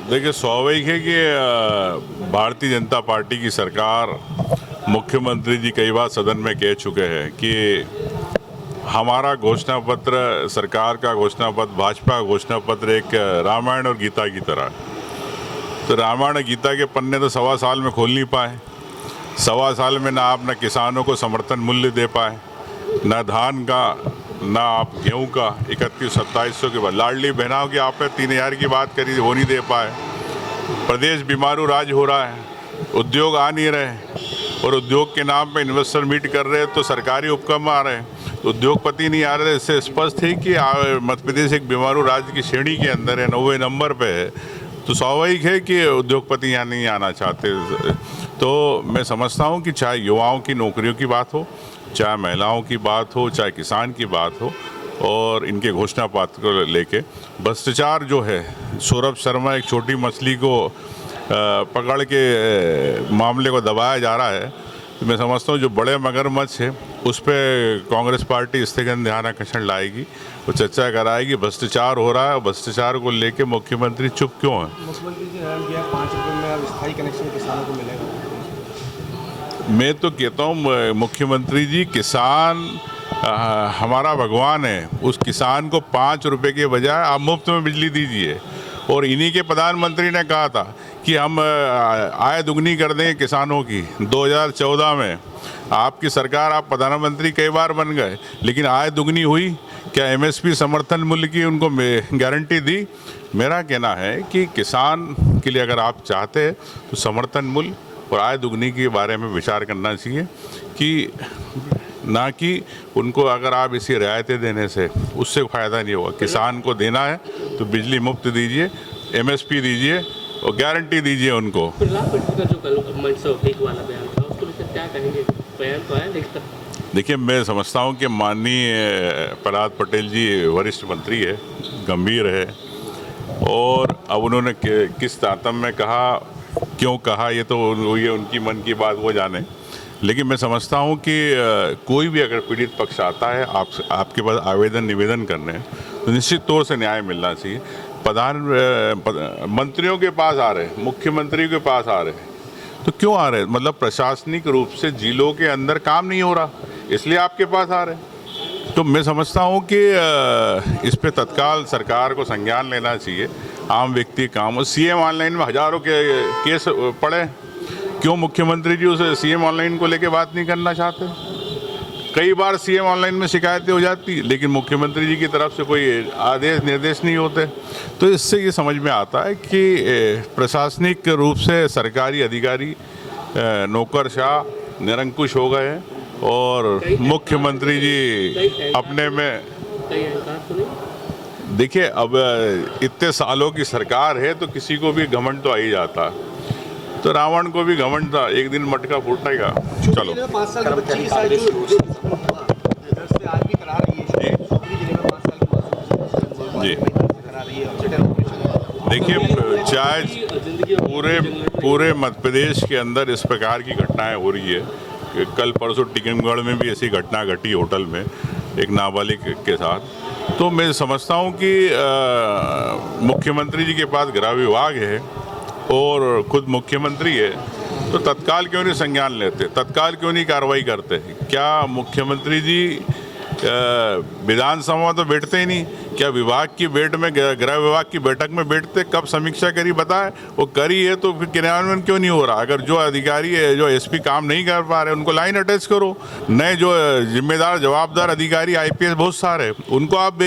देखिए, स्वाभाविक है कि भारतीय जनता पार्टी की सरकार, मुख्यमंत्री जी कई बार सदन में कह चुके हैं कि हमारा घोषणा पत्र, सरकार का घोषणा पत्र, भाजपा का घोषणा पत्र एक रामायण और गीता की तरह है। तो रामायण और गीता के पन्ने तो 1.25 साल में खोल नहीं पाए। 1.25 साल में ना आप किसानों को समर्थन मूल्य दे पाए, ना धान का, ना आप गेहूं का 31-2700 के बाद, लाडली बहनाओं की आपने 3000 की बात करी, वो नहीं दे पाए। प्रदेश बीमारू राज हो रहा है, उद्योग आ नहीं रहे, और उद्योग के नाम पे इन्वेस्टर मीट कर रहे हैं तो सरकारी उपक्रम आ रहे हैं, उद्योगपति नहीं आ रहे। इससे स्पष्ट है कि मध्य प्रदेश एक बीमारू राज्य की श्रेणी के अंदर है, 90 नंबर पे है। तो स्वाभाविक है कि उद्योगपति यहाँ नहीं आना चाहते। तो मैं समझता हूँ कि चाहे युवाओं की नौकरियों की बात हो, चाहे महिलाओं की बात हो, चाहे किसान की बात हो, और इनके घोषणा पत्र को लेके भ्रष्टाचार जो है, सौरभ शर्मा एक छोटी मछली को पकड़ के मामले को दबाया जा रहा है। तो मैं समझता हूँ जो बड़े मगरमच्छ है उस पर कांग्रेस पार्टी स्थगन ध्यान आकर्षण लाएगी, वो चर्चा कराएगी। भ्रष्टाचार हो रहा है, भ्रष्टाचार को लेके मुख्यमंत्री चुप क्यों है? मुख्यमंत्री जी ने ऐलान किया 5 रुपये में अब स्थायी कनेक्शन किसानों को मिलेगा। मैं तो कहता हूँ मुख्यमंत्री जी, किसान हमारा भगवान है, उस किसान को 5 रुपये के बजाय आप मुफ्त में बिजली दीजिए। और इन्हीं के प्रधानमंत्री ने कहा था कि हम आय दुगनी कर देंगे किसानों की। 2014 में आपकी सरकार, आप प्रधानमंत्री कई बार बन गए, लेकिन आय दुगनी हुई क्या? एमएसपी समर्थन मूल्य की उनको गारंटी दी? मेरा कहना है कि किसान के लिए अगर आप चाहते हैं तो समर्थन मूल्य और आय दुगनी के बारे में विचार करना चाहिए, कि ना कि उनको अगर आप इसी रियायतें देने से उससे फ़ायदा नहीं होगा। किसान को देना है तो बिजली मुफ्त दीजिए, एमएसपी दीजिए और गारंटी दीजिए उनको। प्रहलाद पटेल का जो कल मंच से फेक वाला बयान था, उसको लेकर क्या कहेंगे? बयान तो आया लेकिन देखिए, मैं समझता हूँ कि माननीय प्रहलाद पटेल जी वरिष्ठ मंत्री है, गंभीर है, और अब उन्होंने किस तारतम्य में कहा, क्यों कहा, ये तो ये उनकी मन की बात वो जाने। लेकिन मैं समझता हूँ कि कोई भी अगर पीड़ित पक्ष आता है आपके पास आवेदन निवेदन करने, तो निश्चित तौर से न्याय मिलना चाहिए। मंत्रियों के पास आ रहे, मुख्यमंत्री के पास आ रहे, तो क्यों आ रहे? मतलब प्रशासनिक रूप से जिलों के अंदर काम नहीं हो रहा, इसलिए आपके पास आ रहे। तो मैं समझता हूँ कि इस पे तत्काल सरकार को संज्ञान लेना चाहिए। आम व्यक्ति काम, सीएम ऑनलाइन में हजारों के केस पड़े, क्यों मुख्यमंत्री जी उस सीएम ऑनलाइन को लेके बात नहीं करना चाहते? कई बार सीएम ऑनलाइन में शिकायतें हो जाती, लेकिन मुख्यमंत्री जी की तरफ से कोई आदेश निर्देश नहीं होते। तो इससे ये समझ में आता है कि प्रशासनिक रूप से सरकारी अधिकारी नौकरशाह निरंकुश हो गए हैं, और मुख्यमंत्री जी अपने में। देखिए, अब इतने सालों की सरकार है तो किसी को भी घमंड तो आ ही जाता। तो रावण को भी घमंड था, एक दिन मटका फूटेगा। चलो, 5 साल के बच्चे की शादी इधर से आज भी करा रही है जी। देखिए, चाहे पूरे मध्य प्रदेश के अंदर इस प्रकार की घटनाएं हो रही है। कल परसों टीकमगढ़ में भी ऐसी घटना घटी होटल में एक नाबालिग के साथ। तो मैं समझता हूं कि मुख्यमंत्री जी के पास गृह विभाग है और खुद मुख्यमंत्री है, तो तत्काल क्यों नहीं संज्ञान लेते, तत्काल क्यों नहीं कार्रवाई करते? क्या मुख्यमंत्री जी विधानसभा तो बैठते ही नहीं? क्या विभाग की गृह विभाग की बैठक में बैठते? कब समीक्षा करी बताए? वो करी है तो फिर क्रियान्वयन क्यों नहीं हो रहा? अगर जो अधिकारी है, जो एसपी काम नहीं कर पा रहे, उनको लाइन अटैच करो। नए जो जिम्मेदार जवाबदार अधिकारी आईपीएस बहुत सारे, उनको आप भेज